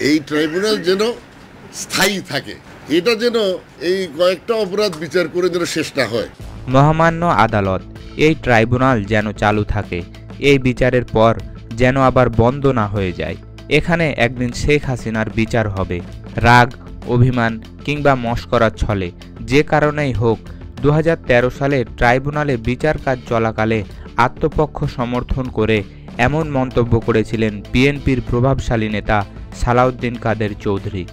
এই ট্রাইব্যুনাল যেন স্থায়ী থাকে, এটা যেন এই কয়েকটা অপরাধ বিচার করে যেন শেষ না হয়। মহামান্য আদালত এই ট্রাইব্যুনাল যেন চালু থাকে, এই বিচারের পর যেন আবার বন্ধ না হয়ে যায়। এখানে একদিন শেখ হাসিনার বিচার হবে। রাগ, অভিমান কিংবা মশকরার ছলে যে কারণেই হোক 2013 সালে ট্রাইব্যুনালে বিচার কাজ চলাকালে আত্মপক্ষ সমর্থন করে এমন মন্তব্য করেছিলেন বিএনপির প্রভাবশালী নেতা সালাউদ্দিন কাদের চৌধুরী।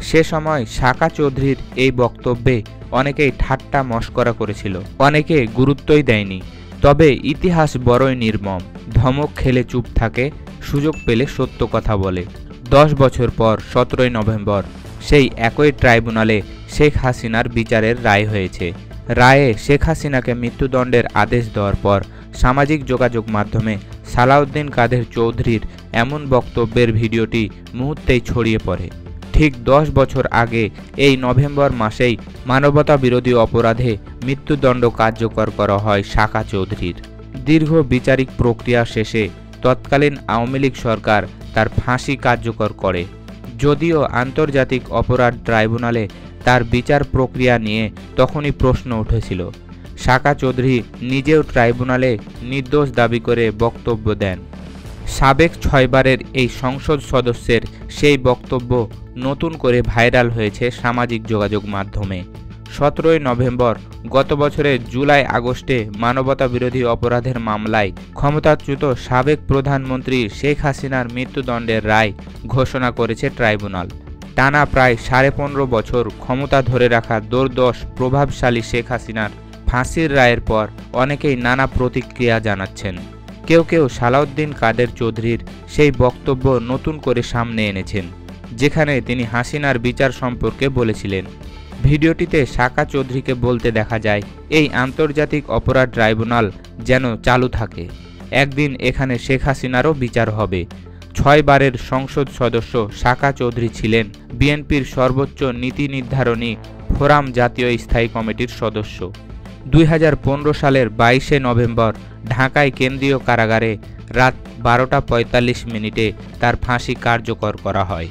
সে সময় সাকা চৌধুরীর এই বক্তব্যে অনেকেই ঠাট্টা মশকরা করেছিল, অনেকে গুরুত্বই দেয়নি। তবে ইতিহাস বড়ই নির্মম, ধমক খেলে চুপ থাকে, সুযোগ পেলে সত্য কথা বলে। 10 বছর পর 17 নভেম্বর সেই একই ট্রাইব্যুনালে শেখ হাসিনার বিচারের রায় হয়েছে। রায়ে শেখ হাসিনাকে মৃত্যুদণ্ডের আদেশ দেওয়ার পর সামাজিক যোগাযোগ মাধ্যমে সালাউদ্দিন কাদের চৌধুরীর এমন বক্তব্যের ভিডিওটি মুহূর্তেই ছড়িয়ে পড়ে। ঠিক 10 বছর আগে এই নভেম্বর মাসেই মানবতা বিরোধী অপরাধে মৃত্যুদণ্ড কার্যকর করা হয় সাকা চৌধুরীর। দীর্ঘ বিচারিক প্রক্রিয়া শেষে তৎকালীন আওয়ামী লীগ সরকার তার ফাঁসি কার্যকর করে। যদিও আন্তর্জাতিক অপরাধ ট্রাইব্যুনালে তার বিচার প্রক্রিয়া নিয়ে তখনই প্রশ্ন উঠেছিল। সাকা চৌধুরী নিজেও ট্রাইব্যুনালে নির্দোষ দাবি করে বক্তব্য দেন। সাবেক 6 বারের এই সংসদ সদস্যের সেই বক্তব্য নতুন করে ভাইরাল হয়েছে সামাজিক যোগাযোগ মাধ্যমে। 17 নভেম্বর গত বছরের জুলাই আগস্টে মানবতা বিরোধী অপরাধের মামলায় ক্ষমতাচ্যুত সাবেক প্রধানমন্ত্রী শেখ হাসিনার মৃত্যুদণ্ডের রায় ঘোষণা করেছে ট্রাইব্যুনাল। টানা প্রায় 15.5 বছর ক্ষমতা ধরে রাখা দুর্দশ প্রভাবশালী শেখ হাসিনার ফাঁসির রায়ের পর অনেকেই নানা প্রতিক্রিয়া জানাচ্ছেন। কেউ কেউ সালাউদ্দিন কাদের চৌধুরীর সেই বক্তব্য নতুন করে সামনে এনেছেন, যেখানে তিনি হাসিনার বিচার সম্পর্কে বলেছিলেন। ভিডিওটিতে সাকা চৌধুরীকে বলতে দেখা যায়, এই আন্তর্জাতিক অপরাধ ট্রাইব্যুনাল যেন চালু থাকে, একদিন এখানে শেখ হাসিনারও বিচার হবে। 6 বারের সংসদ সদস্য সাকা চৌধুরী ছিলেন বিএনপির সর্বোচ্চ নীতি নির্ধারণী ফোরাম জাতীয় স্থায়ী কমিটির সদস্য। 2015 সালের 22 নভেম্বর ঢাকায় কেন্দ্রীয় কারাগারে রাত 12টা 45 মিনিটে তার ফাঁসি কার্যকর করা হয়।